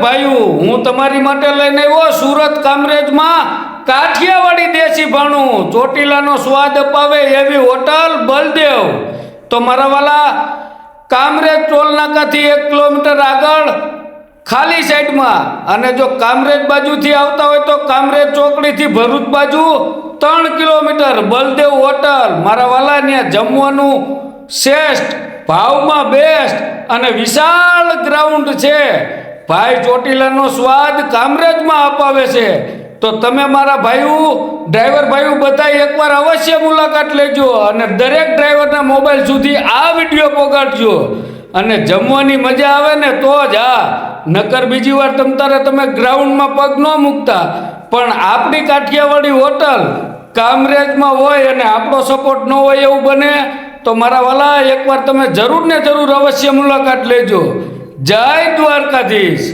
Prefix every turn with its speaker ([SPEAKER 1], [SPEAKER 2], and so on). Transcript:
[SPEAKER 1] ભાઈઓ, હું તમારી માટે લઈને આવ્યો સુરત કામરેજમાં કાઠિયાવાડી દેશી ભાણું ચોટીલાનો સ્વાદ અપાવે એવી હોટલ બલદેવ. તો મારા વાલા, કામરેજ ટોલ નાકાથી 1 કિલોમીટર આગળ ખાલી સાઈડમાં, અને જો કામરેજ બાજુથી આવતા હોય તો કામરેજ ચોકડીથી ભરૂચ બાજુ 3 કિલોમીટર બલદેવ હોટલ. મારા વાલા, ત્યાં જમવાનું શ્રેષ્ઠ, ભાવમાં બેસ્ટ અને વિશાળ ગ્રાઉન્ડ છે. ભાઈ ચોટીલાનો સ્વાદ કામરેજમાં અપાવે છે. તો તમે મારા ભાઈઓ, ડ્રાઈવર ભાઈઓ બધા એકવાર અવશ્ય મુલાકાત લેજો અને દરેક ડ્રાઈવરના મોબાઈલ સુધી આ વિડીયો પહોંચાડજો. અને જમવાની મજા આવે ને તો જ. નકર બીજી વાર તમે ગ્રાઉન્ડમાં પગ ન મૂકતા. પણ આપણી કાઠિયાવાડી હોટલ કામરેજમાં હોય અને આપણો સપોર્ટ ન હોય એવું બને તો મારા વાલા, એકવાર તમે જરૂર ને જરૂર અવશ્ય મુલાકાત લેજો. જય દ્વારકાધીશ.